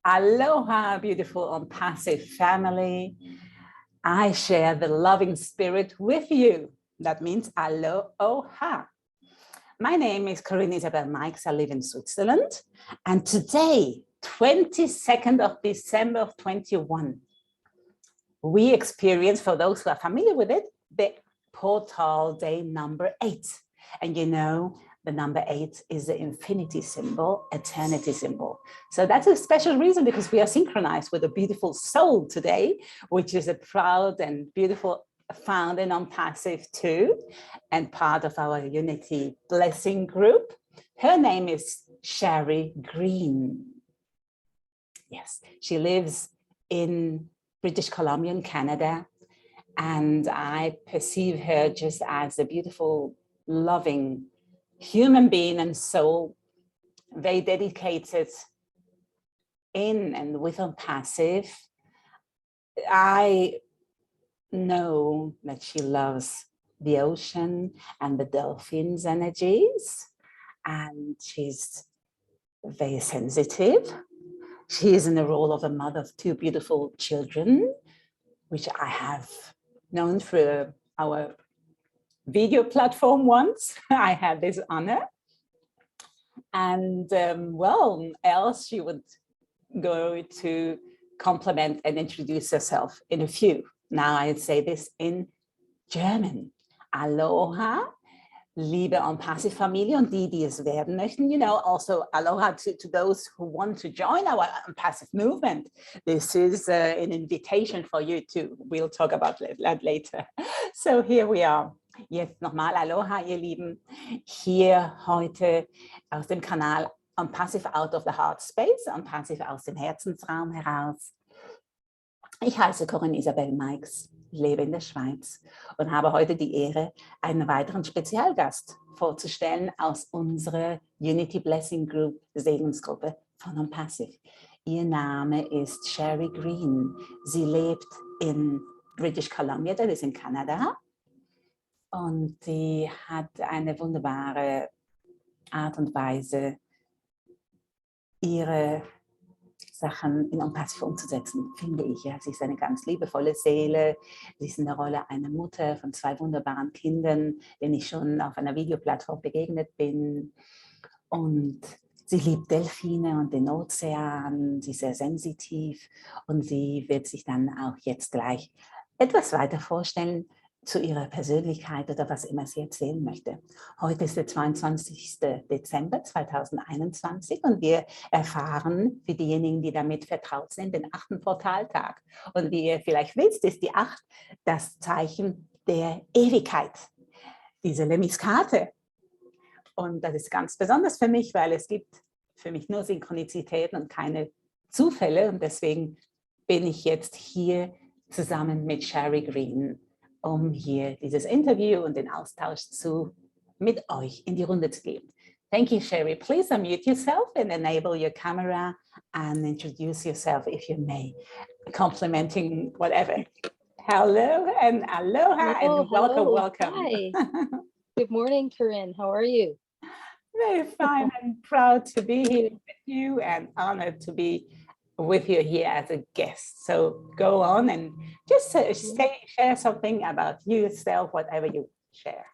Aloha, beautiful ONPASSIVE family. I share the loving spirit with you. That means Alo-O-ha. My name is Corinne Isabel Mikes. I live in Switzerland. And today, 22nd of December of 21, we experience, for those who are familiar with it, the portal day number 8. And you know, the number 8 is the infinity symbol, eternity symbol. So that's a special reason because we are synchronized with a beautiful soul today, which is a proud and beautiful found in ONPASSIVE too, and part of our Unity Blessing Group. Her name is Shari Green. Yes, she lives in British Columbia in Canada, and I perceive her just as a beautiful, loving human being and soul, very dedicated in and with ONPASSIVE. I know that she loves the ocean and the dolphins' energies, and she's very sensitive. She is in the role of a mother of 2 beautiful children, which I have known through our video platform once. I had this honor. And well, else she would go to compliment and introduce herself in a few. Now I say this in German. Aloha, liebe ONPASSIVE Familie und die es werden möchten. You know, also aloha to those who want to join our ONPASSIVE movement. This is an invitation for you too. We'll talk about that later. So here we are. Jetzt nochmal Aloha, ihr Lieben. Hier heute aus dem Kanal ONPASSIVE Out of the HEARTSPACE, ONPASSIVE aus dem Herzensraum heraus. Ich heiße Corinne Isabel Mikes, lebe in der Schweiz und habe heute die Ehre, einen weiteren Spezialgast vorzustellen aus unserer Unity Blessing Group, Segensgruppe von ONPASSIVE. Ihr Name ist Shari Green. Sie lebt in British Columbia, das ist in Kanada. Und sie hat eine wunderbare Art und Weise, ihre Sachen in ONPASSIVE umzusetzen, finde ich. Ja, sie ist eine ganz liebevolle Seele. Sie ist in der Rolle einer Mutter von 2 wunderbaren Kindern, denen ich schon auf einer Videoplattform begegnet bin. Und sie liebt Delfine und den Ozean. Sie ist sehr sensitiv und sie wird sich dann auch jetzt gleich etwas weiter vorstellen zu ihrer Persönlichkeit oder was immer sie erzählen möchte. Heute ist der 22. Dezember 2021 und wir erfahren, für diejenigen, die damit vertraut sind, den 8. Portaltag. Und wie ihr vielleicht wisst, ist die 8 das Zeichen der Ewigkeit, diese Lemmiskate. Und das ist ganz besonders für mich, weil es gibt für mich nur Synchronizitäten und keine Zufälle. Und deswegen bin ich jetzt hier zusammen mit Shari Green, um hier dieses Interview und den Austausch mit euch in die Runde zu geben. Thank you, Shari. Please unmute yourself and enable your camera and introduce yourself if you may, complimenting whatever. Hello and aloha. Hello, and welcome, hello. Welcome. Hi. Good morning, Corinne. How are you? Very fine and proud to be here with you and honored to be with you here as a guest. So go on and just share something about yourself, whatever you share.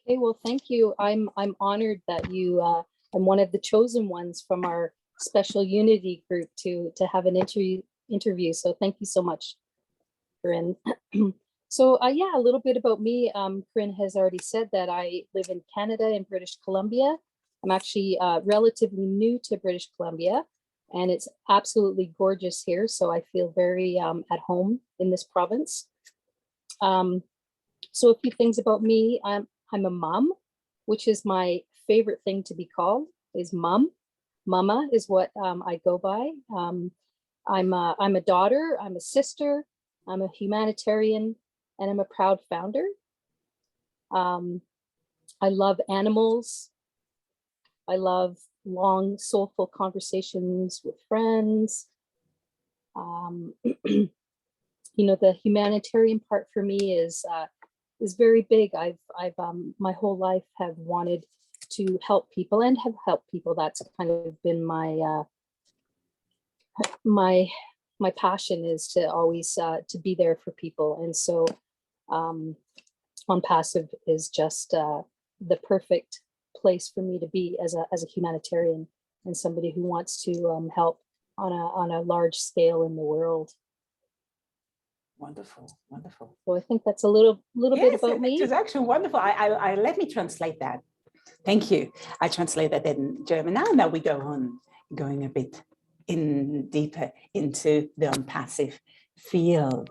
Okay, well, thank you. I'm honored that you I'm one of the chosen ones from our special Unity group to have an interview. So thank you so much, Corinne. So yeah, a little bit about me. Corinne has already said that I live in Canada in British Columbia. I'm actually relatively new to British Columbia. And it's absolutely gorgeous here. So I feel very at home in this province. So a few things about me. I'm a mom, which is my favorite thing to be called, is mom. Mama is what I go by. I'm a daughter, I'm a sister, I'm a humanitarian, and I'm a proud founder. I love animals. I love long, soulful conversations with friends. You know, the humanitarian part for me is very big. I've my whole life have wanted to help people and have helped people. That's kind of been my my passion is to always to be there for people. And so ONPASSIVE is just the perfect place for me to be as a humanitarian and somebody who wants to help on a large scale in the world. Wonderful, wonderful. So I think that's a little bit about me. It was actually wonderful. I let me translate that. Thank you. I translate that in German. Now we go on, going a bit deeper into the ONPASSIVE field.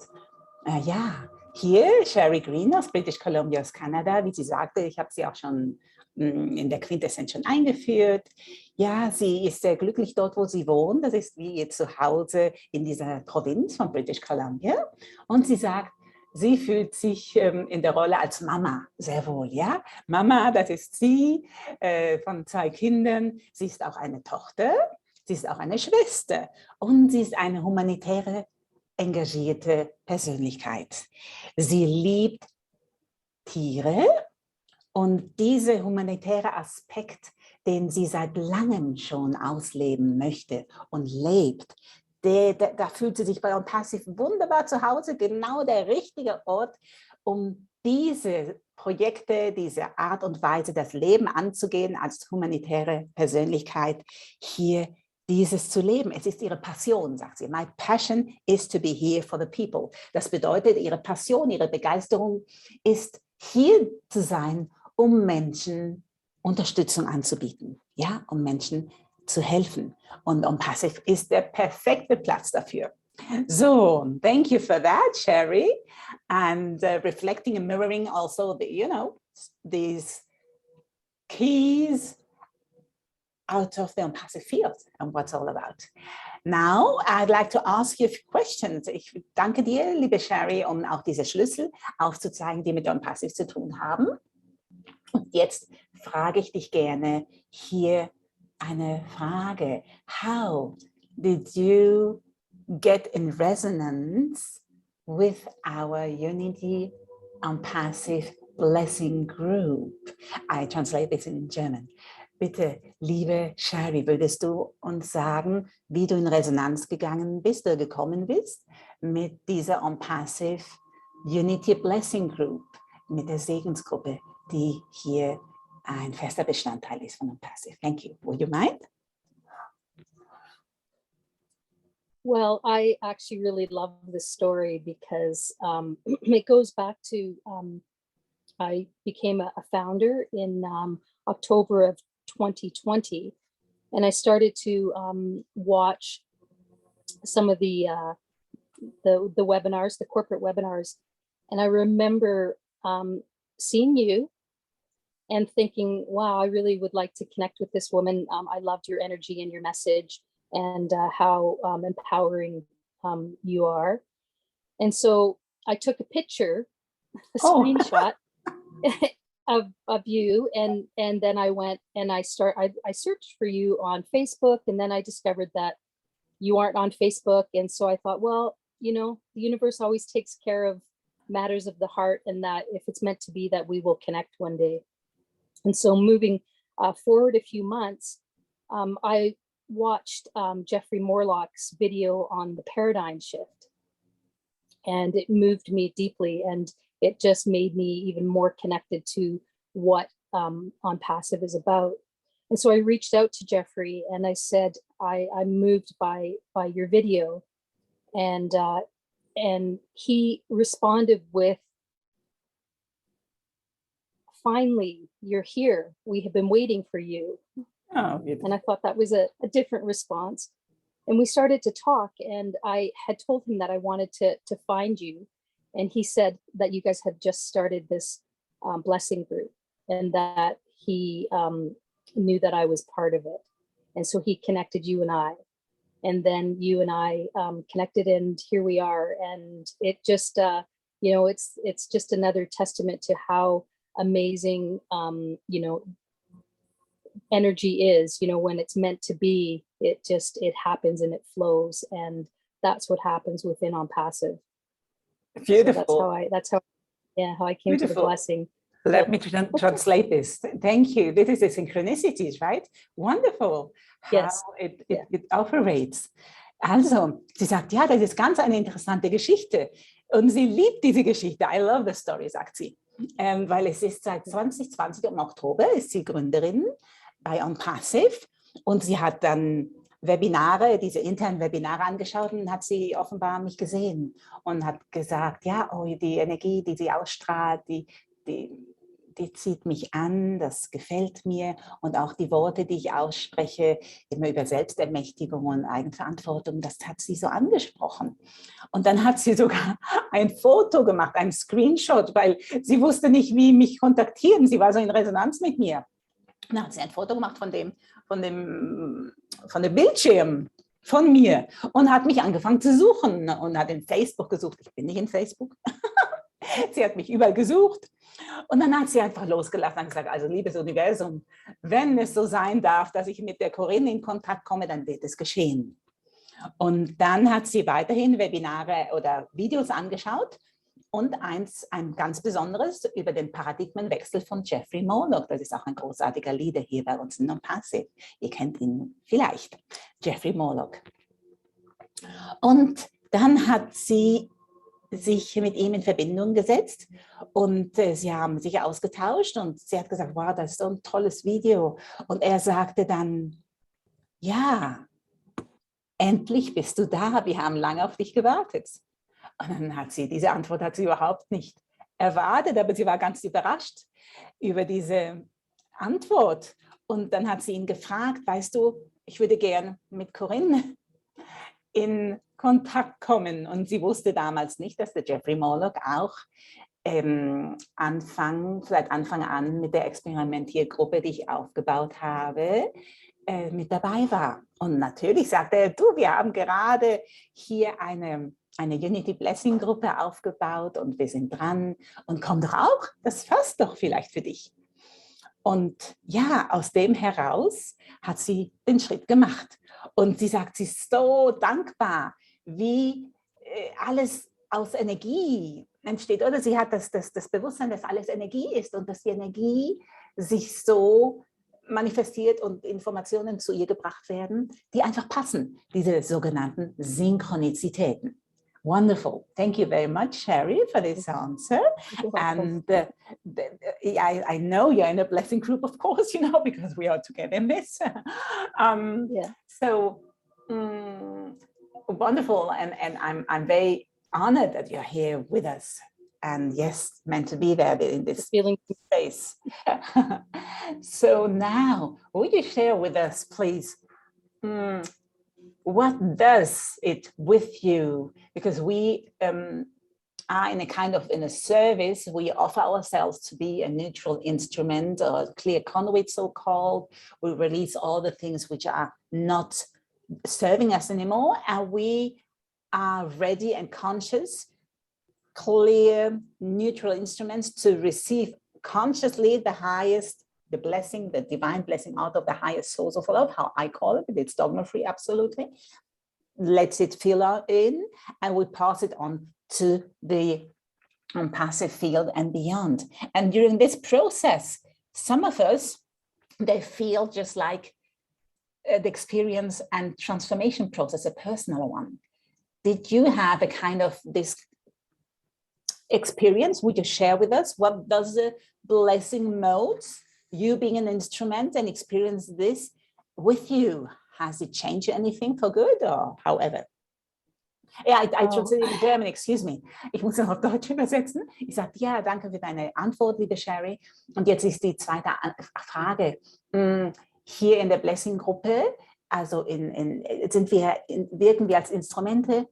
Ja, hier Shari Green aus British Columbia, aus Kanada. Wie sie sagte, ich habe sie auch schon in der Quintessenz schon eingeführt. Ja, sie ist sehr glücklich dort, wo sie wohnt. Das ist wie ihr Zuhause in dieser Provinz von British Columbia. Und sie sagt, sie fühlt sich in der Rolle als Mama sehr wohl. Ja? Mama, das ist sie von 2 Kindern. Sie ist auch eine Tochter. Sie ist auch eine Schwester. Und sie ist eine humanitäre, engagierte Persönlichkeit. Sie liebt Tiere. Und dieser humanitäre Aspekt, den sie seit langem schon ausleben möchte und lebt, da fühlt sie sich bei ONPASSIVE wunderbar zu Hause, genau der richtige Ort, um diese Projekte, diese Art und Weise, das Leben anzugehen als humanitäre Persönlichkeit, hier dieses zu leben. Es ist ihre Passion, sagt sie. My passion is to be here for the people. Das bedeutet, ihre Passion, ihre Begeisterung ist, hier zu sein, um Menschen Unterstützung anzubieten, ja, um Menschen zu helfen. Und ONPASSIVE ist der perfekte Platz dafür. So, thank you for that, Shari, and reflecting and mirroring also these keys out of the ONPASSIVE field and what's all about. Now, I'd like to ask you a few questions. Ich danke dir, liebe Shari, um auch diese Schlüssel aufzuzeigen, die mit ONPASSIVE zu tun haben. Und jetzt frage ich dich gerne hier eine Frage. How did you get in resonance with our Unity ONPASSIVE Blessing Group? I translate this in German. Bitte, liebe Shari, würdest du uns sagen, wie du in Resonanz gegangen bist oder gekommen bist mit dieser ONPASSIVE Unity Blessing Group, mit der Segensgruppe, die hier ein fester Bestandteil ist von ONPASSIVE? Thank you. Would you mind? Well, I actually really love this story because it goes back to I became a founder in October of 2020, and I started to watch some of the webinars, the corporate webinars, and I remember seeing you and thinking, wow, I really would like to connect with this woman. I loved your energy and your message and how empowering you are. And so I took a picture, a screenshot of you, and then I went and I searched for you on Facebook, and then I discovered that you aren't on Facebook. And so I thought, well, you know, the universe always takes care of matters of the heart, and that if it's meant to be, that we will connect one day. And so moving forward a few months, I watched Jeffrey Morlock's video on the paradigm shift, and it moved me deeply, and it just made me even more connected to what ONPASSIVE is about. And so I reached out to Jeffrey and I said, I'm moved by your video, and he responded with, finally, you're here. We have been waiting for you. Oh, and I thought that was a different response. And we started to talk, and I had told him that I wanted to find you. And he said that you guys had just started this blessing group, and that he knew that I was part of it. And so he connected you and I. And then you and I connected, and here we are. And it just, you know, it's just another testament to how amazing, you know, energy is. You know, when it's meant to be, it happens and it flows. And that's what happens within ONPASSIVE. Beautiful. So that's how I came Beautiful. to the blessing. Let me translate this. Thank you. This is the synchronicities, right? Wonderful. How Yes. it operates. Also, sie sagt, ja, das ist ganz eine interessante Geschichte. Und sie liebt diese Geschichte. I love the story, sagt sie. Weil es ist seit 2020 im Oktober, ist sie Gründerin bei ONPASSIVE. Und sie hat dann Webinare, diese internen Webinare angeschaut und hat sie offenbar mich gesehen und hat gesagt, ja, oh, die Energie, die sie ausstrahlt, die zieht mich an, das gefällt mir und auch die Worte, die ich ausspreche, immer über Selbstermächtigung und Eigenverantwortung, das hat sie so angesprochen. Und dann hat sie sogar ein Foto gemacht, ein Screenshot, weil sie wusste nicht, wie mich kontaktieren. Sie war so in Resonanz mit mir. Und dann hat sie ein Foto gemacht von dem Bildschirm von mir und hat mich angefangen zu suchen und hat in Facebook gesucht. Ich bin nicht in Facebook. Sie hat mich überall gesucht. Und dann hat sie einfach losgelassen und gesagt, also liebes Universum, wenn es so sein darf, dass ich mit der Corinne in Kontakt komme, dann wird es geschehen. Und dann hat sie weiterhin Webinare oder Videos angeschaut und ein ganz besonderes über den Paradigmenwechsel von Jeffrey Moloch. Das ist auch ein großartiger Leader hier bei uns in ONPASSIVE. Ihr kennt ihn vielleicht, Jeffrey Moloch. Und dann hat sie sich mit ihm in Verbindung gesetzt und sie haben sich ausgetauscht und sie hat gesagt, wow, das ist so ein tolles Video. Und er sagte dann, ja, endlich bist du da, wir haben lange auf dich gewartet. Und dann hat sie, diese Antwort hat sie überhaupt nicht erwartet, aber sie war ganz überrascht über diese Antwort. Und dann hat sie ihn gefragt, weißt du, ich würde gern mit Corinne in Kontakt kommen. Und sie wusste damals nicht, dass der Jeffrey Moloch auch seit Anfang an mit der Experimentiergruppe, die ich aufgebaut habe, mit dabei war. Und natürlich sagte er, du, wir haben gerade hier eine Unity Blessing Gruppe aufgebaut und wir sind dran und komm doch auch, das passt doch vielleicht für dich. Und ja, aus dem heraus hat sie den Schritt gemacht. Und sie sagt, sie ist so dankbar, wie alles aus Energie entsteht. Oder sie hat das Bewusstsein, dass alles Energie ist und dass die Energie sich so manifestiert und Informationen zu ihr gebracht werden, die einfach passen, diese sogenannten Synchronizitäten. Wonderful. Thank you very much, Shari, for this answer. And I know you're in a blessing group, of course, you know, because we are together in this. Yeah. So wonderful. And I'm very honored that you're here with us. And yes, meant to be there in this space. So now, would you share with us, please, what does it with you? Because we are in a service, we offer ourselves to be a neutral instrument, or a clear conduit, so-called. We release all the things which are not serving us anymore, and we are ready and conscious, clear, neutral instruments to receive consciously the blessing, the divine blessing out of the highest source of love, how I call it. It's dogma-free, absolutely. Lets it fill in, and we pass it on to the passive field and beyond. And during this process, some of us, they feel just like the experience and transformation process, a personal one. Did you have a kind of this experience? Would you share with us what does the blessing mode, you being an instrument and experience this with you? Has it changed anything for good or however? Ja, I translated in German, excuse me. Ich muss noch auf Deutsch übersetzen. Ich sagte, ja, danke für deine Antwort, liebe Shari. Und jetzt ist die zweite Frage. Hier in der Blessing-Gruppe, also wirken wir als Instrumente,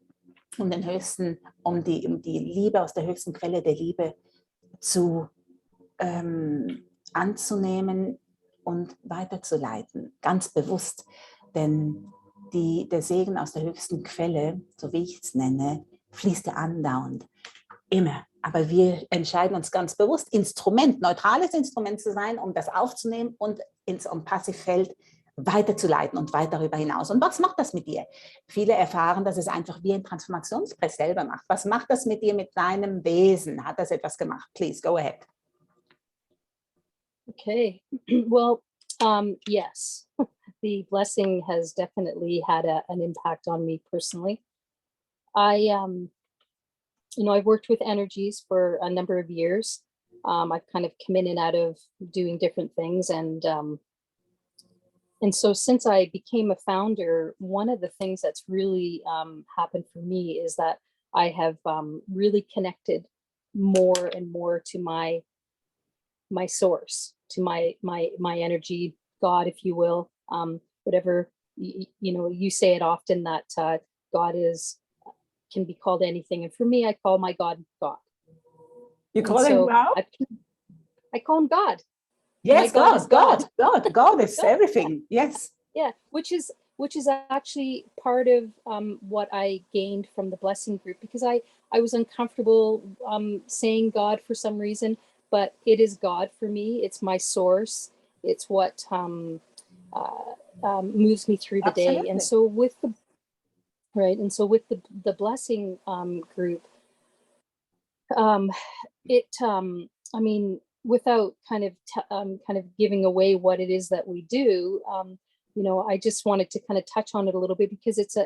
um die Liebe aus der höchsten Quelle der Liebe anzunehmen und weiterzuleiten, ganz bewusst. Denn der Segen aus der höchsten Quelle, so wie ich es nenne, fließt ja andauernd, immer. Aber wir entscheiden uns ganz bewusst, neutrales Instrument zu sein, um das aufzunehmen und ins ONPASSIVE-Feld weiterzuleiten und weit darüber hinaus. Und was macht das mit dir? Viele erfahren, dass es einfach wie ein Transformationsprozess selber macht. Was macht das mit dir, mit deinem Wesen? Hat das etwas gemacht? Please, go ahead. Okay, well, yes, the blessing has definitely had an impact on me personally. I've worked with energies for a number of years. I've kind of come in and out of doing different things. And so since I became a founder, one of the things that's really happened for me is that I have really connected more and more to my source, to my energy, God, if you will, whatever, you say it often that God can be called anything. And for me, I call my God, God. You call him wow? I call him God. Yes, God is everything. Yes. Yeah, which is actually part of what I gained from the blessing group, because I was uncomfortable saying God for some reason, but it is God for me. It's my source. It's what moves me through the Absolutely. day. And so with the the blessing group, I mean, without kind of giving away what it is that we do, I just wanted to kind of touch on it a little bit, because it's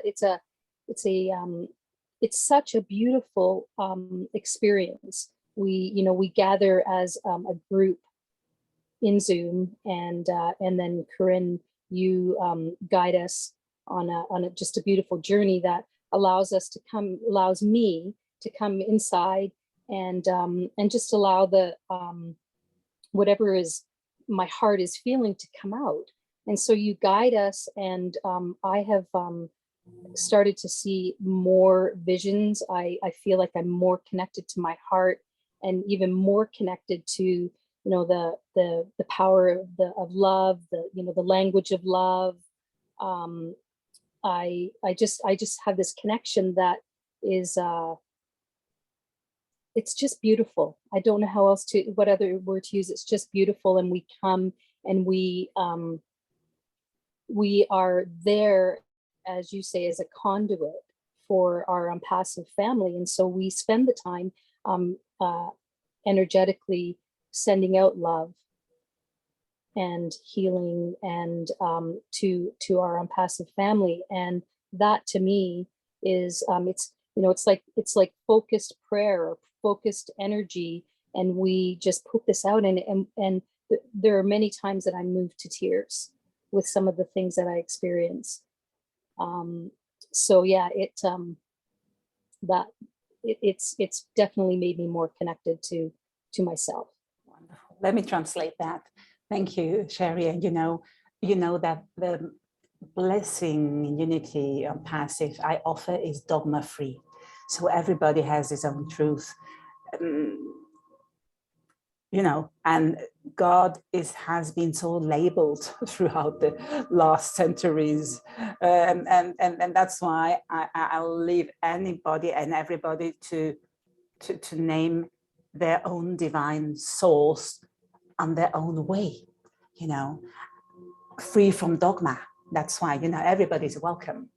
such a beautiful experience. We gather as a group in Zoom, and then Corinne, you guide us on just a beautiful journey that allows me to come inside and just allow the whatever is my heart is feeling to come out. And so you guide us, and I have started to see more visions. I feel like I'm more connected to my heart, and even more connected to the power of love, the language of love. I just have this connection that is it's just beautiful. I don't know what other word to use. It's just beautiful. And we come and we are there, as you say, as a conduit for our ONPASSIVE family. And so we spend the time energetically sending out love and healing and to our ONPASSIVE family. And that to me is it's like focused prayer or focused energy, and we just put this out, and there are many times that I moved to tears with some of the things that I experience. So yeah, it's definitely made me more connected to myself. Wonderful. Let me translate that. Thank you, Shari. And you know that the blessing unity ONPASSIVE I offer is dogma free. So everybody has his own truth. And God has been so labeled throughout the last centuries, and that's why I'll leave anybody and everybody to name their own divine source on their own way, free from dogma. That's why everybody's welcome.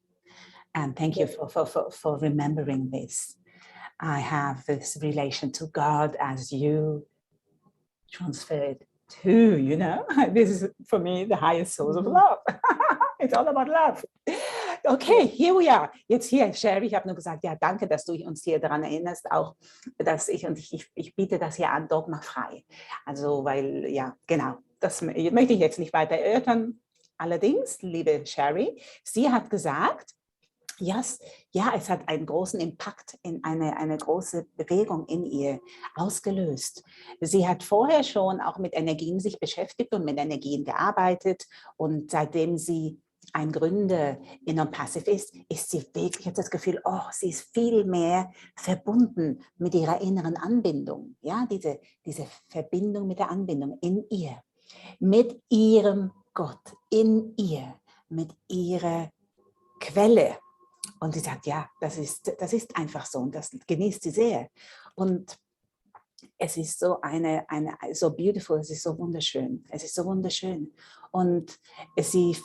And thank you for remembering this. I have this relation to God as you transferred to, this is for me the highest source of love. It's all about love. Okay, here we are. Jetzt hier, Shari, ich habe nur gesagt, ja, danke, dass du uns hier daran erinnerst, auch, dass ich biete das hier an, dogmafrei. Also, weil, ja, genau, das möchte ich jetzt nicht weiter erörtern. Allerdings, liebe Shari, sie hat gesagt, yes, ja, es hat einen großen Impact in eine große Bewegung in ihr ausgelöst. Sie hat vorher schon auch mit Energien sich beschäftigt und mit Energien gearbeitet, und seitdem sie ein Gründer in ONPASSIVE ist sie wirklich jetzt das Gefühl, sie ist viel mehr verbunden mit ihrer inneren Anbindung, ja, diese Verbindung mit der Anbindung in ihr, mit ihrem Gott, in ihr, mit ihrer Quelle. Und sie sagt, ja, das ist einfach so, und das genießt sie sehr. Und es ist so so beautiful, es ist so wunderschön. Es ist so wunderschön. Und sie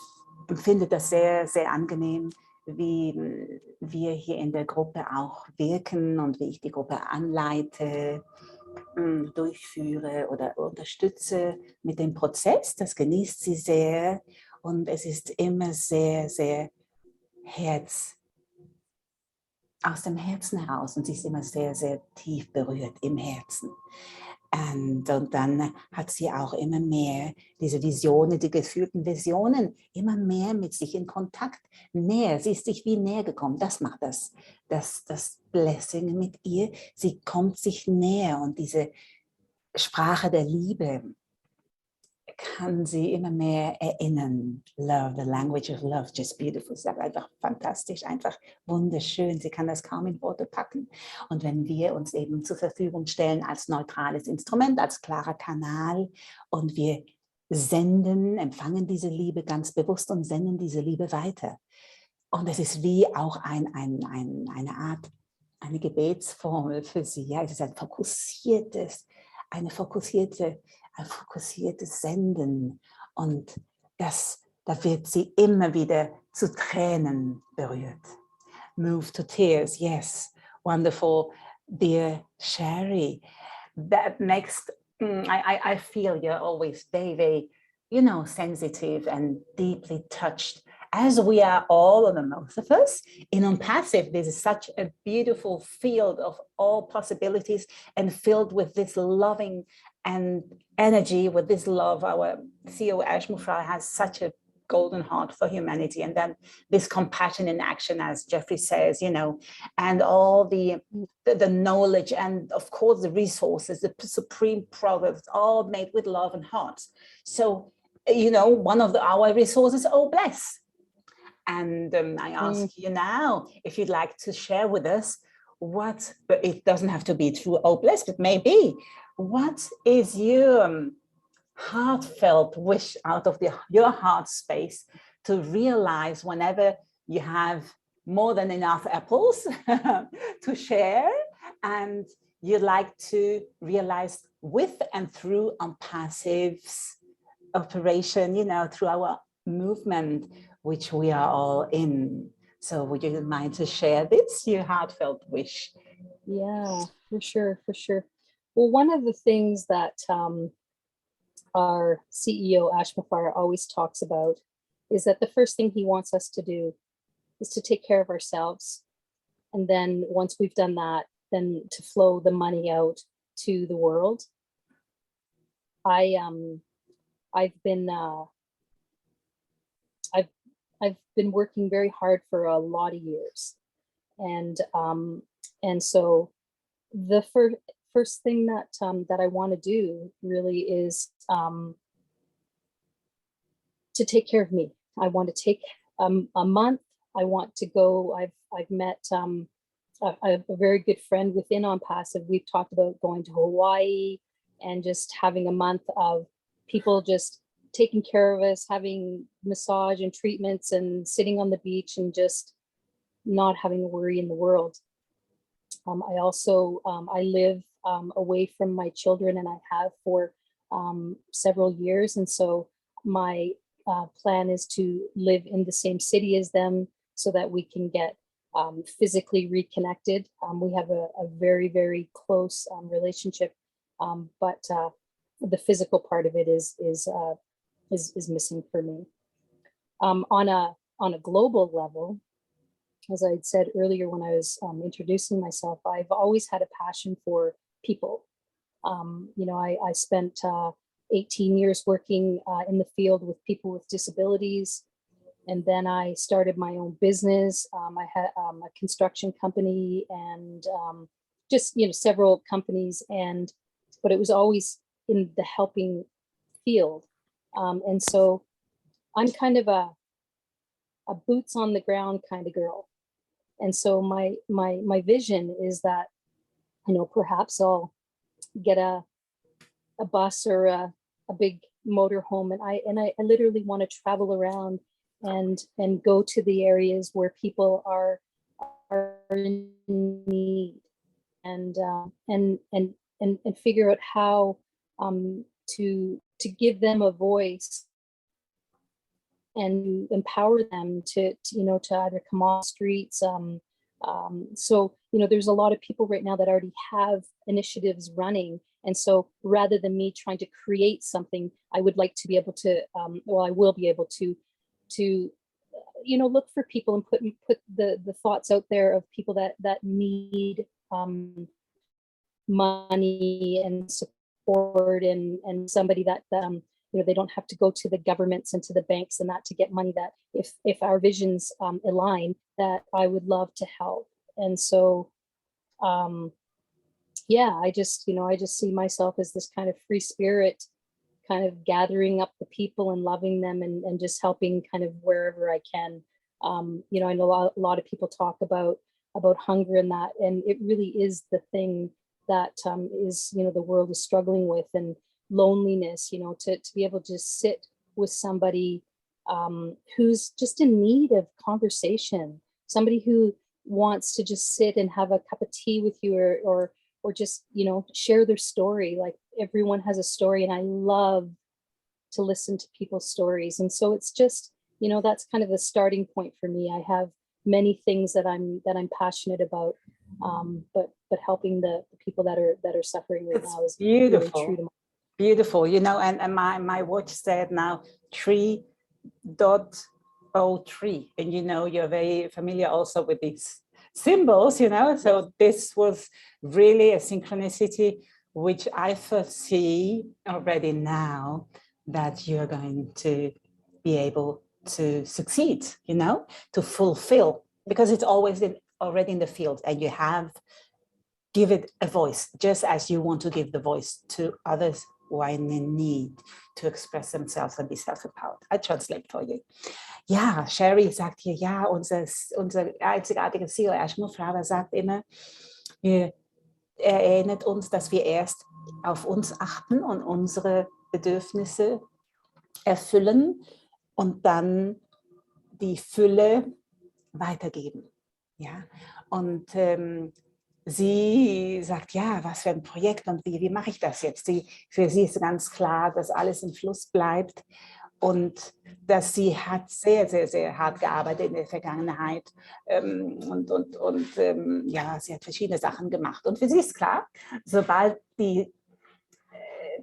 empfindet das sehr, sehr angenehm, wie wir hier in der Gruppe auch wirken und wie ich die Gruppe anleite, durchführe oder unterstütze mit dem Prozess. Das genießt sie sehr. und es ist immer sehr, sehr aus dem Herzen heraus und sie ist immer sehr, sehr tief berührt im Herzen. Und dann hat sie auch immer mehr diese Visionen, die gefühlten Visionen, immer mehr mit sich in Kontakt, näher. Sie ist sich wie näher gekommen. Das macht das Blessing mit ihr. Sie kommt sich näher und diese Sprache der Liebe kann sie immer mehr erinnern. Love, the language of love, just beautiful. Sie sagt einfach fantastisch, einfach wunderschön. Sie kann das kaum in Worte packen. Und wenn wir uns eben zur Verfügung stellen als neutrales Instrument, als klarer Kanal und wir empfangen diese Liebe ganz bewusst und senden diese Liebe weiter. Und es ist wie auch eine Art, eine Gebetsformel für sie. Ja, es ist ein fokussiertes Senden und da wird sie immer wieder zu Tränen berührt. Move to tears, yes, wonderful, dear Shari. That next, I feel you're always very, very, sensitive and deeply touched, as we are all of the most of us. In ONPASSIVE, this is such a beautiful field of all possibilities and filled with this loving and energy, with this love. Our CEO Mufareh has such a golden heart for humanity, and then this compassion in action, as Jeffrey says, and all the knowledge and of course the resources, the supreme products, all made with love and heart. So one of our resources, bless. And I ask you now if you'd like to share with us but it doesn't have to be through bless, but maybe, what is your heartfelt wish out of your heart space to realize whenever you have more than enough apples to share, and you'd like to realize with and through ONPASSIVE's operation, through our movement, which we are all in. So would you mind to share this, your heartfelt wish? Yeah, for sure. Well, one of the things that our CEO, Mufareh, always talks about is that the first thing he wants us to do is to take care of ourselves. And then once we've done that, then to flow the money out to the world. I've been working very hard for a lot of years. And so the first thing that I want to do really is to take care of me. I want to take a month. I want to go. I've met a very good friend within ONPASSIVE. We've talked about going to Hawaii and just having a month of people just taking care of us, having massage and treatments and sitting on the beach and just not having a worry in the world. I also, I live away from my children, and I have for several years. And so my plan is to live in the same city as them so that we can get physically reconnected. We have a very, very close relationship, but the physical part of it is missing for me. On a global level, as I had said earlier when I was introducing myself, I've always had a passion for people. I spent 18 years working in the field with people with disabilities. And then I started my own business. I had a construction company and just, several companies. But it was always in the helping field. And so I'm kind of a boots on the ground kind of girl. And so my vision is that, perhaps I'll get a bus or a big motorhome, and I literally want to travel around and go to the areas where people are in need, and figure out how to give them a voice and empower them to either come off streets. So there's a lot of people right now that already have initiatives running. And so rather than me trying to create something, I would like to be able to, I will be able to to look for people and put the thoughts out there of people that need money and support, and somebody that they don't have to go to the governments and to the banks and that to get money, that if our visions align, that I would love to help. And so yeah, I just see myself as this kind of free spirit, kind of gathering up the people and loving them, and just helping kind of wherever I can. I know a lot of people talk about hunger and that, and it really is the thing that is, the world is struggling with, and loneliness, to be able to sit with somebody who's just in need of conversation, somebody who wants to just sit and have a cup of tea with you, or just, share their story. Like, everyone has a story, and I love to listen to people's stories. And so it's just, that's kind of the starting point for me. I have many things that I'm passionate about, but helping the people that are suffering right now is beautiful. Really true to my. Beautiful, and my watch said now 3.03, and you're very familiar also with these symbols, so this was really a synchronicity, which I foresee already now that you're going to be able to succeed, to fulfill, because it's always already in the field, and you have give it a voice, just as you want to give the voice to others who are in need to express themselves and be self-empowered. I translate for you. Ja, Shari sagt hier, ja, unser einzigartiges Ziel, Mufareh sagt immer, er erinnert uns, dass wir erst auf uns achten und unsere Bedürfnisse erfüllen und dann die Fülle weitergeben. Ja, und sie sagt, ja, was für ein Projekt und wie mache ich das jetzt? Für sie ist ganz klar, dass alles im Fluss bleibt und dass sie hat sehr, sehr, sehr hart gearbeitet in der Vergangenheit ja, sie hat verschiedene Sachen gemacht. Und für sie ist klar, sobald die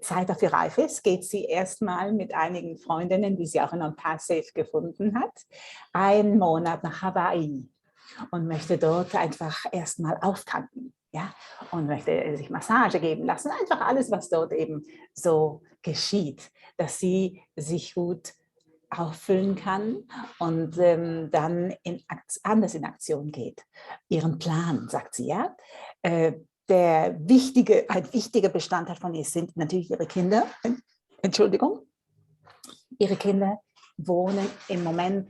Zeit dafür reif ist, geht sie erstmal mit einigen Freundinnen, die sie auch in ONPASSIVE gefunden hat, einen Monat nach Hawaii und möchte dort einfach erstmal auftanken, ja, und möchte sich Massage geben lassen, einfach alles, was dort eben so geschieht, dass sie sich gut auffüllen kann und dann anders in Aktion geht. Ihren Plan, sagt sie, ja. Ein wichtiger Bestandteil von ihr sind natürlich ihre Kinder. Entschuldigung. Ihre Kinder wohnen im Moment,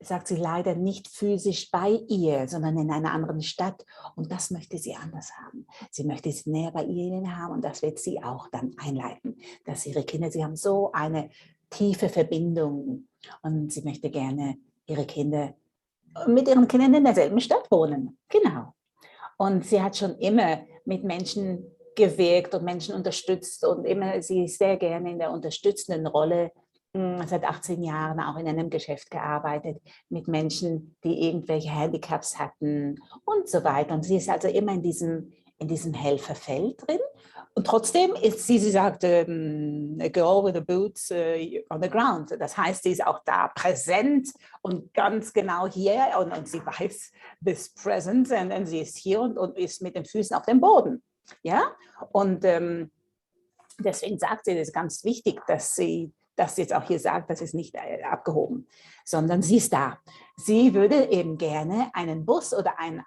sagt sie, leider nicht physisch bei ihr, sondern in einer anderen Stadt. Und das möchte sie anders haben. Sie möchte sie näher bei ihnen haben, und das wird sie auch dann einleiten. Dass ihre Kinder, sie haben so eine tiefe Verbindung, und sie möchte gerne mit ihren Kindern in derselben Stadt wohnen. Genau. Und sie hat schon immer mit Menschen gewirkt und Menschen unterstützt, und sie ist sehr gerne in der unterstützenden Rolle, seit 18 Jahren auch in einem Geschäft gearbeitet mit Menschen, die irgendwelche Handicaps hatten und so weiter. Und sie ist also immer in diesem Helferfeld drin. Und trotzdem ist sie sagt, a girl with the boots on the ground. Das heißt, sie ist auch da präsent und ganz genau hier, und sie weiß this presence, und sie ist hier und ist mit den Füßen auf dem Boden. Ja? Und deswegen sagt sie, es ist ganz wichtig, dass sie das jetzt auch hier sagt, das ist nicht abgehoben, sondern sie ist da. Sie würde eben gerne einen Bus oder ein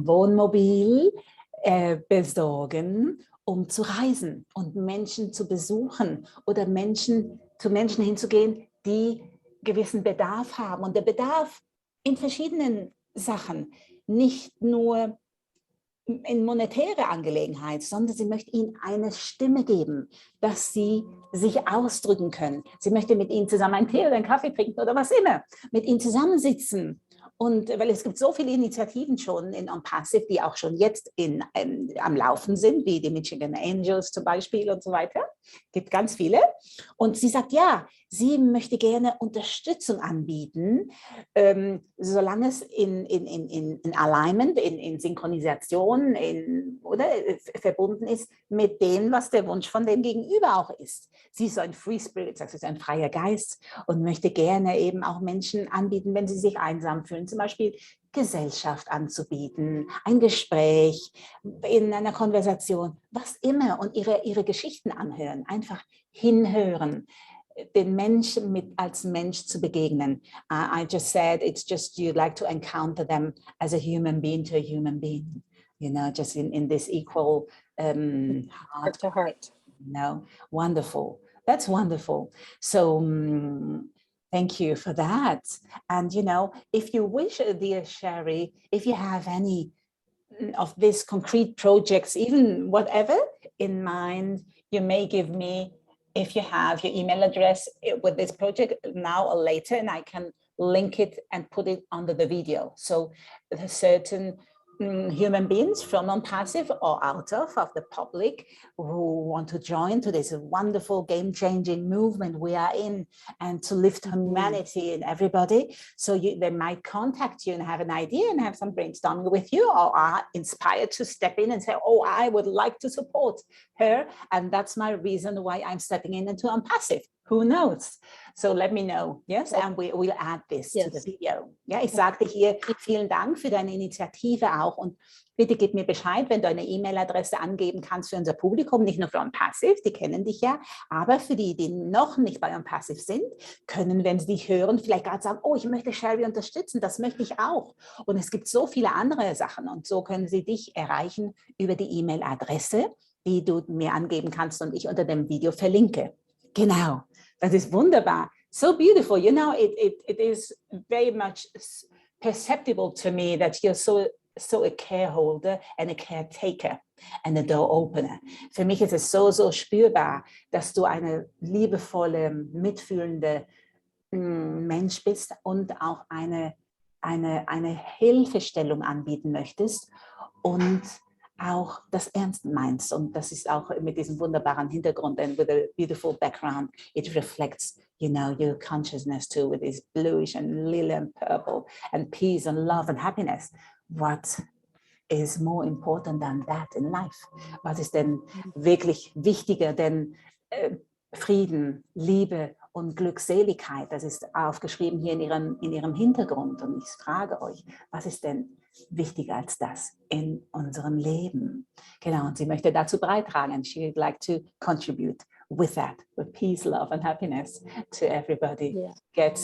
Wohnmobil besorgen, um zu reisen und Menschen zu besuchen oder zu Menschen hinzugehen, die gewissen Bedarf haben. Und der Bedarf in verschiedenen Sachen, nicht nur in monetäre Angelegenheit, sondern sie möchte ihnen eine Stimme geben, dass sie sich ausdrücken können. Sie möchte mit ihnen zusammen einen Tee oder einen Kaffee trinken oder was immer, mit ihnen zusammensitzen. Und weil es gibt so viele Initiativen schon in ONPASSIVE, die auch schon jetzt am Laufen sind, wie die Michigan Angels zum Beispiel und so weiter. gibt ganz viele. Und sie sagt, ja, sie möchte gerne Unterstützung anbieten, solange es in Alignment, in Synchronisation, verbunden ist mit dem, was der Wunsch von dem Gegenüber auch ist. Sie ist so ein Free Spirit, sagt, sie ist ein freier Geist und möchte gerne eben auch Menschen anbieten, wenn sie sich einsam fühlen, zum Beispiel Gesellschaft anzubieten, ein Gespräch, in einer Konversation, was immer, und ihre Geschichten anhören, einfach hinhören, den Menschen als Mensch zu begegnen. I just said, it's just you'd like to encounter them as a human being to a human being, you know, just in this equal Heart to heart. You know, wonderful. That's wonderful. So thank you for that. And, you know, if you wish, dear Shari, if you have any of these concrete projects, even whatever in mind, you may give me, if you have your email address with this project now or later, and I can link it and put it under the video. So certain human beings from ONPASSIVE or out of the public who want to join to this wonderful game-changing movement we are in, and to lift humanity in everybody. So they might contact you and have an idea and have some brainstorming with you, or are inspired to step in and say, oh, I would like to support her. And that's my reason why I'm stepping into ONPASSIVE. Who knows? So let me know, yes, and we'll add this to the video. Ja, ich sagte hier, vielen Dank für deine Initiative auch, und bitte gib mir Bescheid, wenn du eine E-Mail-Adresse angeben kannst für unser Publikum, nicht nur für ONPASSIVE, die kennen dich ja, aber für die, die noch nicht bei ONPASSIVE sind, können, wenn sie dich hören, vielleicht gerade sagen, oh, ich möchte Shari unterstützen, das möchte ich auch. Und es gibt so viele andere Sachen, und so können sie dich erreichen über die E-Mail-Adresse, die du mir angeben kannst und ich unter dem Video verlinke. Genau. Das ist wunderbar. So beautiful. You know, it is very much perceptible to me that you're so a care holder and a caretaker and a door opener. Für mich ist es so spürbar, dass du eine liebevolle, mitfühlende Mensch bist und auch eine Hilfestellung anbieten möchtest und auch das ernst meinst. Und das ist auch mit diesem wunderbaren Hintergrund, and with a beautiful background, it reflects, you know, your consciousness too, with this bluish and lila and purple and peace and love and happiness. What is more important than that in life? Was ist denn wirklich wichtiger denn Frieden, Liebe und Glückseligkeit? Das ist aufgeschrieben hier in ihrem Hintergrund. Und ich frage euch, was ist denn wichtiger als das in unserem Leben? Genau, und sie möchte dazu beitragen. She would like to contribute with that, with peace, love and happiness to everybody. Yeah. Get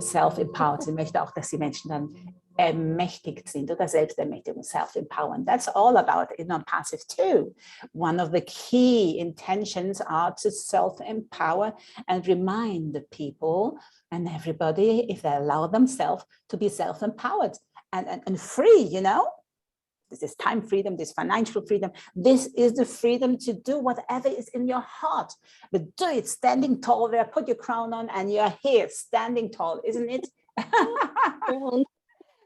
self-empowered. Sie möchte auch, dass die Menschen dann ermächtigt sind oder Selbstermächtigung, self-empowerment. That's all about in ONPASSIVE too. One of the key intentions are to self-empower and remind the people and everybody, if they allow themselves, to be self-empowered and free, you know? This is time freedom, this financial freedom. This is the freedom to do whatever is in your heart. But do it standing tall there, put your crown on and you're here standing tall, isn't it?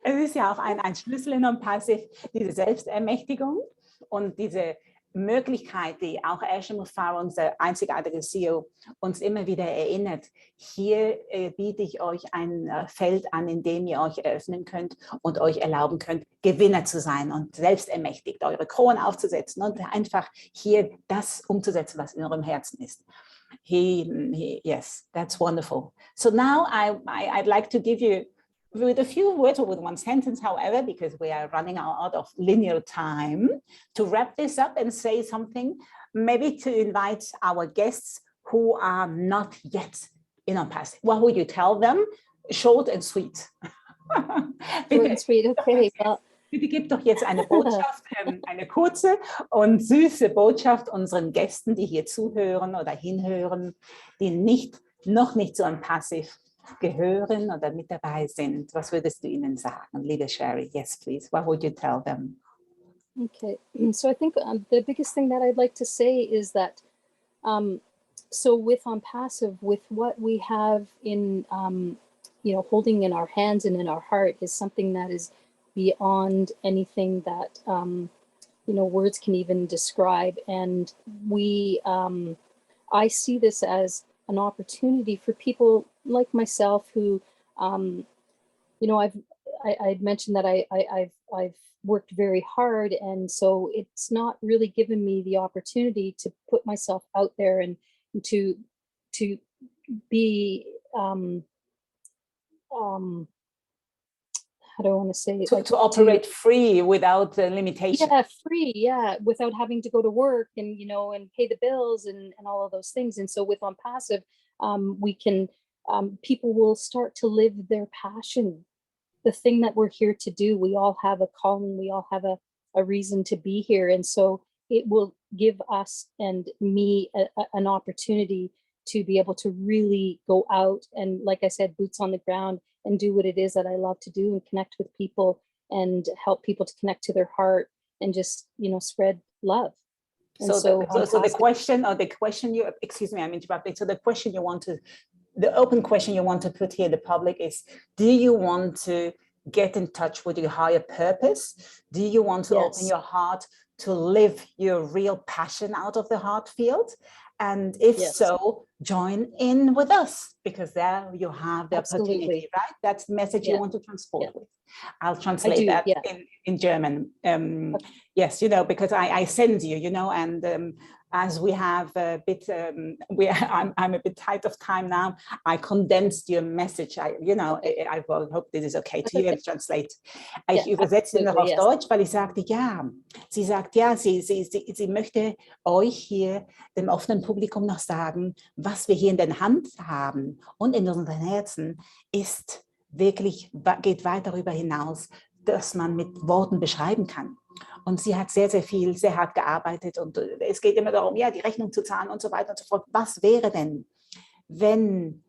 Es ist ja auch ein Schlüssel in ONPASSIVE, diese Selbstermächtigung und diese Möglichkeit, die auch Mufareh, unser einzigartiger CEO, uns immer wieder erinnert. Hier biete ich euch ein Feld an, in dem ihr euch eröffnen könnt und euch erlauben könnt, Gewinner zu sein und selbstermächtigt, eure Krone aufzusetzen und einfach hier das umzusetzen, was in eurem Herzen ist. Yes, that's wonderful. So now I'd like to give you with a few words or with one sentence, however, because we are running out of linear time, to wrap this up and say something, maybe to invite our guests who are not yet in ONPASSIVE. What would you tell them? Short and sweet. Short and sweet, okay. Well. Bitte gib doch jetzt eine Botschaft, eine kurze und süße Botschaft unseren Gästen, die hier zuhören oder hinhören, die noch nicht zu ONPASSIVE gehören oder mit dabei sind. Was würdest du ihnen sagen, liebe Shari? Yes, please. What would you tell them? Okay, so I think the biggest thing that I'd like to say is that, so with ONPASSIVE, with what we have in, you know, holding in our hands and in our heart is something that is beyond anything that, you know, words can even describe. And we I see this as an opportunity for people like myself who, you know, I'd mentioned that I've worked very hard, and so it's not really given me the opportunity to put myself out there and to be how do I want to say, to operate free without limitation. Yeah, free, yeah, without having to go to work and, you know, and pay the bills and all of those things. And so with ONPASSIVE, we can, people will start to live their passion, the thing that we're here to do. We all have a calling, we all have a reason to be here. And so it will give us and me an opportunity to be able to really go out and, like I said, boots on the ground, and do what it is that I love to do and connect with people and help people to connect to their heart and just, you know, spread love. And so the question you, excuse me, I'm interrupting. So the question you want to, the open question you want to put here in the public is, do you want to get in touch with your higher purpose? Do you want to open your heart to live your real passion out of the heart field? And if so, join in with us, because there you have the opportunity, right? That's the message you want to transport with. I'll translate that in German. Yes, you know, because I send you, you know, and as we have a bit, I'm a bit tight of time now. I condensed your message. I hope this is okay to you. Ich translate. Ich übersetze noch auf Deutsch, weil ich sagte, ja, sie sagt, ja, sie möchte euch hier, dem offenen Publikum, noch sagen, was wir hier in der Hand haben und in unseren Herzen ist wirklich, geht weit darüber hinaus, dass man mit Worten beschreiben kann. Und sie hat sehr, sehr viel, sehr hart gearbeitet, und es geht immer darum, ja, die Rechnung zu zahlen und so weiter und so fort. Was wäre denn, wenn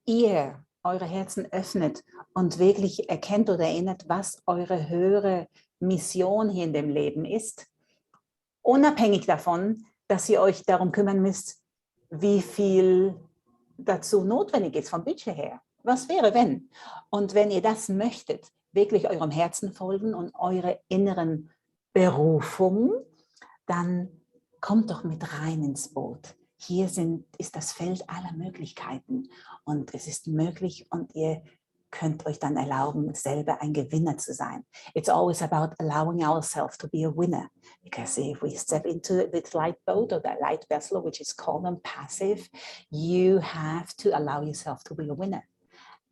ihr eure Herzen öffnet und wirklich erkennt oder erinnert, was eure höhere Mission hier in dem Leben ist, unabhängig davon, dass ihr euch darum kümmern müsst, wie viel dazu notwendig ist vom Budget her. Was wäre, wenn? Und wenn ihr das möchtet, wirklich eurem Herzen folgen und eure inneren Berufung, dann kommt doch mit rein ins Boot. Hier ist das Feld aller Möglichkeiten, und es ist möglich, und ihr könnt euch dann erlauben, selber ein Gewinner zu sein. It's always about allowing ourselves to be a winner, because if we step into this light boat or that light vessel, which is called ONPASSIVE, you have to allow yourself to be a winner.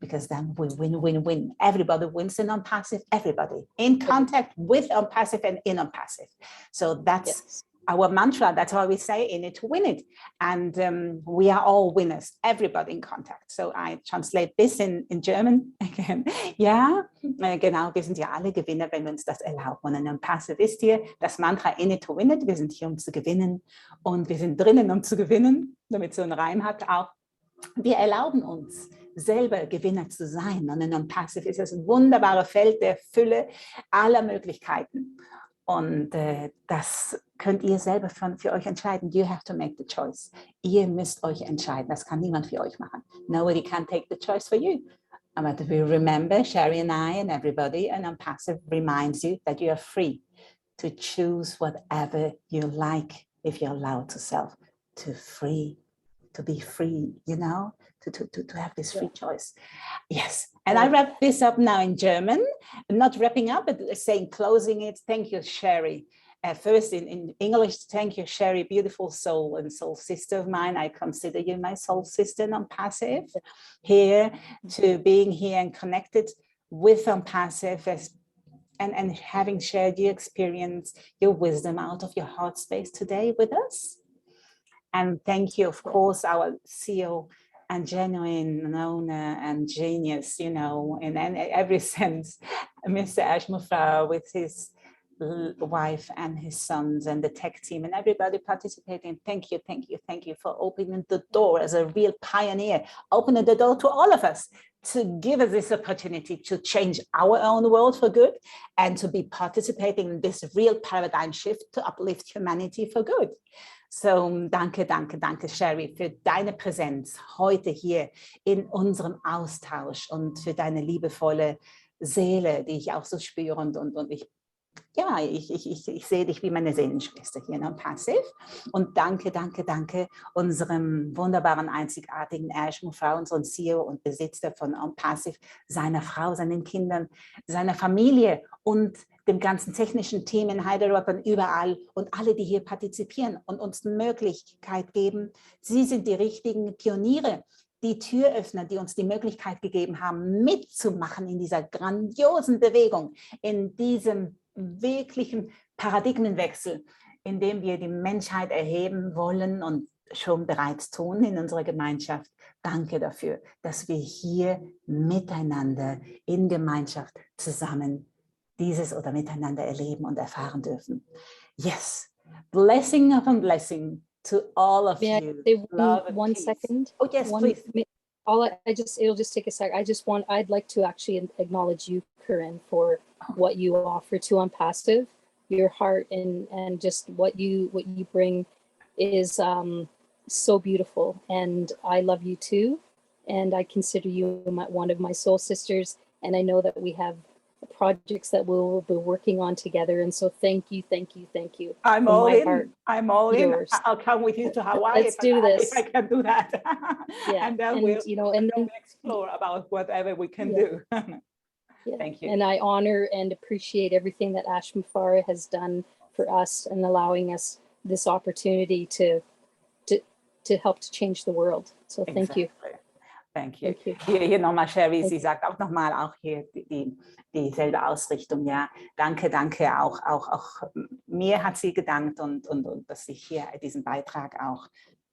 Because then we win, win, win. Everybody wins in ONPASSIVE, everybody in contact with ONPASSIVE and in ONPASSIVE. So that's our mantra. That's why we say in it to win it. And we are all winners, everybody in contact. So I translate this in German again. Ja, genau, wir sind ja alle Gewinner, wenn wir uns das erlauben. Und ONPASSIVE ist hier das Mantra in it to win it. Wir sind hier, um zu gewinnen, und wir sind drinnen, um zu gewinnen, damit so einen Reim hat auch. Wir erlauben uns, selber Gewinner zu sein. Und in ONPASSIVE ist es ein wunderbares Feld der Fülle aller Möglichkeiten. Und das könnt ihr selber für euch entscheiden. You have to make the choice. Ihr müsst euch entscheiden. Das kann niemand für euch machen. Nobody can take the choice for you. But we remember, Shari and I and everybody, and ONPASSIVE reminds you that you are free to choose whatever you like if you're allowed to self, to be free, you know, to have this free choice. Yes. And I wrap this up now in German, not wrapping up, but saying, closing it. Thank you, Shari. First in English, thank you, Shari, beautiful soul and soul sister of mine. I consider you my soul sister in ONPASSIVE. Here, to being here and connected with ONPASSIVE and having shared your experience, your wisdom out of your heart space today with us. And thank you, of course, our CEO and genuine owner and genius, you know, in every sense, Mr. Mufareh, with his wife and his sons and the tech team and everybody participating. Thank you, thank you, thank you for opening the door as a real pioneer, opening the door to all of us, to give us this opportunity to change our own world for good and to be participating in this real paradigm shift to uplift humanity for good. So, danke, danke, danke, Shari, für deine Präsenz heute hier in unserem Austausch und für deine liebevolle Seele, die ich auch so spüre. Und ich ja, ich sehe dich wie meine Seelenschwester hier in ONPASSIVE. Und danke, danke, danke unserem wunderbaren, einzigartigen Mufareh, unserem CEO und Besitzer von ONPASSIVE, seiner Frau, seinen Kindern, seiner Familie und dem ganzen technischen Team in Heidelberg und überall und alle, die hier partizipieren und uns die Möglichkeit geben. Sie sind die richtigen Pioniere, die Türöffner, die uns die Möglichkeit gegeben haben, mitzumachen in dieser grandiosen Bewegung, in diesem wirklichen Paradigmenwechsel, in dem wir die Menschheit erheben wollen und schon bereits tun in unserer Gemeinschaft. Danke dafür, dass wir hier miteinander in Gemeinschaft zusammen dieses oder miteinander erleben und erfahren dürfen. Yes, blessing upon blessing to all of May you. I say Love and one peace. second? Oh yes, please. It'll just take a sec. I'd like to actually acknowledge you, Corinne, for what you offer to ONPASSIVE. Your heart and just what you bring is so beautiful, and I love you too, and I consider you one of my soul sisters, and I know that we have projects that we'll be working on together, and so thank you. I'm from all my in. heart, I'm all yours. in. I'll come with you to Hawaii Let's do this. if I can do that. Yeah, and then we'll explore about whatever we can do. Yeah. Thank you. And I honor and appreciate everything that Mufareh has done for us and allowing us this opportunity to help to change the world. So thank you. Thank you. Thank you. Hier nochmal Shari, sie sagt auch nochmal, auch hier dieselbe Ausrichtung, ja. Danke, danke, auch mir hat sie gedankt und dass ich hier diesen Beitrag auch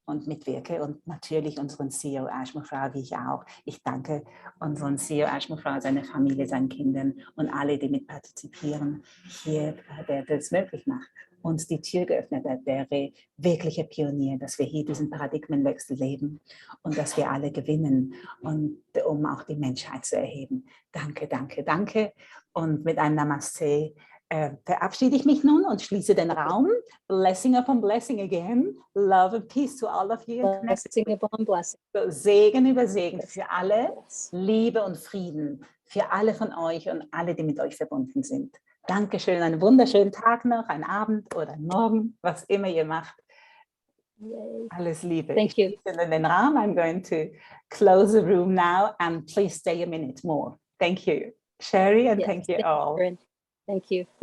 und mitwirke und natürlich unseren CEO Mufareh, wie ich auch. Ich danke unseren CEO Mufareh, seiner Familie, seinen Kindern und alle, die mit partizipieren, hier, der das möglich macht, uns die Tür geöffnet hat, der wirkliche Pionier, dass wir hier diesen Paradigmenwechsel leben und dass wir alle gewinnen und um auch die Menschheit zu erheben. Danke, danke, danke. Und mit einem Namaste verabschiede ich mich nun und schließe den Raum. Blessing upon blessing again. Love and peace to all of you. Blessing upon blessing. Segen über Segen für alle. Liebe und Frieden für alle von euch und alle, die mit euch verbunden sind. Dankeschön, einen wunderschönen Tag noch, einen Abend oder einen Morgen, was immer ihr macht. Yay. Alles Liebe. Thank you. In den Raum, I'm going to close the room now and please stay a minute more. Thank you, Shari, and Yes, thank you thank all. Corinne. Thank you.